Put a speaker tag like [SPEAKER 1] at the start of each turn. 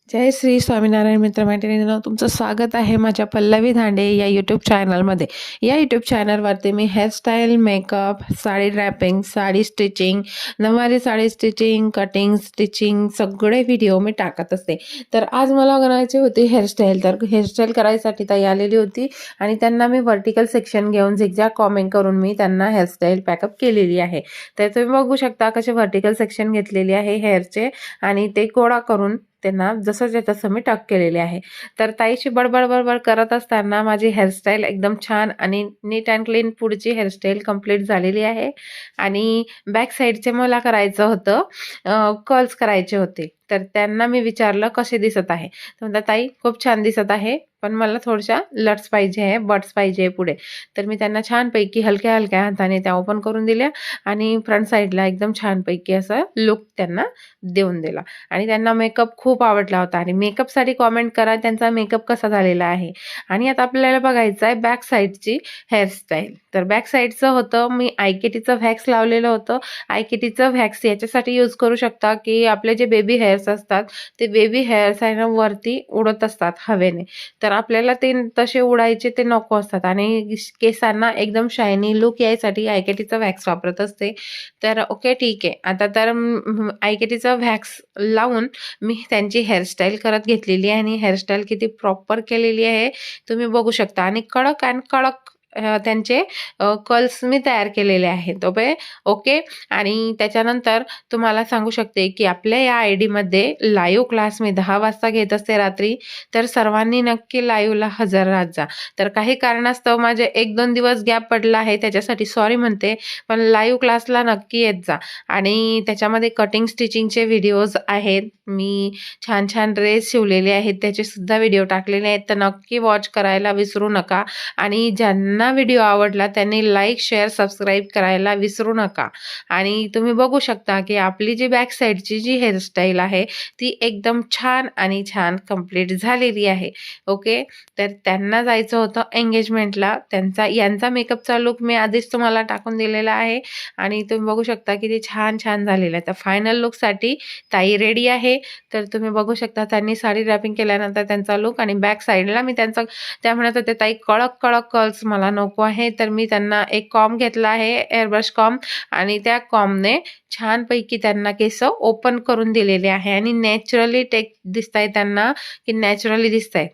[SPEAKER 1] जय श्री स्वामीनारायण मित्रमैत्रिणींनो, तुमचं स्वागत आहे माझ्या पल्लवी धांडे या यूट्यूब चॅनलमध्ये. या यूट्यूब चॅनलवरती मी hairstyle, makeup, sari draping, sari stitching, नऊवारी साडी स्टिचिंग, कटिंग, स्टिचिंग सगळे व्हिडिओ मी टाकत असते. तर आज मला करायची होती हेअरस्टाईल. तर हेअरस्टाईल करायसाठी ताई आलेली होती आणि त्यांना मी व्हर्टिकल सेक्शन घेऊन झिगझॅग कॉमेंट करून मी त्यांना हेअरस्टाईल पॅकअप केलेली आहे. तर तुम्ही बघू शकता कसे व्हर्टिकल सेक्शन घेतलेली आहे हेअरचे आणि ते गोळा करून त्यांना जसंच्या तसं मी टक केलेले आहे. तर ताईची बडबड करत असताना माझी हेअरस्टाईल एकदम छान आणि नीट अँड क्लीन पुढची हेअरस्टाईल कंप्लीट झालेली आहे. आणि बॅक साईडचे मला करायचं होतं, कर्ल्स करायचे होते. तर त्यांना मी विचारलं कसे दिसत आहे. तर म्हणतात ताई खूप छान दिसत आहे, पण मला थोड्याशा लट्स पाहिजे आहे, बट्स पाहिजे आहे पुढे. तर मी त्यांना छानपैकी हलक्या हलक्या हाताने त्या ओपन करून दिल्या आणि फ्रंट साईडला एकदम छानपैकी असं लुक त्यांना देऊन दिला. आणि त्यांना मेकअप खूप आवडला होता आणि मेकअपसाठी कॉमेंट करा त्यांचा मेकअप कसा झालेला आहे. आणि आता आपल्याला बघायचं आहे बॅक साईडची हेअरस्टाईल. तर बॅक साईडचं होतं मी आयकेटीचं व्हॅक्स लावलेलं होतं. आयकेटीचं व्हॅक्स याच्यासाठी यूज करू शकता की आपले जे बेबी हेअर्स असतात ते बेबी हेअर्स आहे ना वरती उडत असतात हवेने. तर आपल्याला ते तसे उडायचे ते नको असतात आणि केसांना एकदम शायनी लुक यायसाठी आयकेटीचं व्हॅक्स वापरत असते. तर ओके ठीक आहे. आता तर आयकेटीचं व्हॅक्स लावून मी त्यांची हेअरस्टाईल करत घेतलेली आहे आणि हेअरस्टाईल किती प्रॉपर केलेली आहे तुम्ही बघू शकता. आणि कडक अँड कडक त्यांचे कर्ल्स मी तयार केलेले आहेत. ओके. आणि त्याच्यानंतर तुम्हाला सांगू शकते की आपल्या या आय डीमध्ये लाईव्ह क्लास मी 10 वाजता घेत असते रात्री. तर सर्वांनी नक्की लाईव्हला हजर राहत जा. तर काही कारणास्तव माझे 1-2 दिवस गॅप पडला आहे त्याच्यासाठी सॉरी म्हणते, पण लाईव्ह क्लासला नक्की येत जा. आणि त्याच्यामध्ये कटिंग स्टिचिंगचे व्हिडिओज आहेत. मी छान छान ड्रेस शिवलेले आहेत त्याचे सुद्धा व्हिडिओ टाकलेले आहेत. तर नक्की वॉच करायला विसरू नका. आणि ज्यांना व्हिडिओ आवडला त्यांनी लाईक, शेअर, सबस्क्राईब करायला विसरू नका. आणि तुम्ही बघू शकता की आपली जी बॅक साईडची जी हेअरस्टाईल आहे ती एकदम छान आणि छान कंप्लीट झालेली आहे. ओके. तर त्यांना जायचं होतं एंगेजमेंटला. यांचा मेकअपचा लुक मी आधीच तुम्हाला टाकून दिलेला आहे आणि तुम्ही बघू शकता की ते छान छान झालेलं आहे. तर फायनल लुकसाठी ताई रेडी आहे. तर तुम्ही बघू शकता त्यांनी साडी रॅपिंग केल्यानंतर त्यांचा लुक. आणि बॅक साईडला मी त्या म्हणत होते ताई कडक कडक कर्ल्स मला नको आहे. तर मी त्यांना एक कॉम्ब घेतला आहे, एअरब्रश कॉम्ब, आणि त्या कॉम्बने छानपैकी त्यांना केस ओपन करून दिलेले आहे आणि नॅचरली दिसताय त्यांना की नॅचरली दिसताय.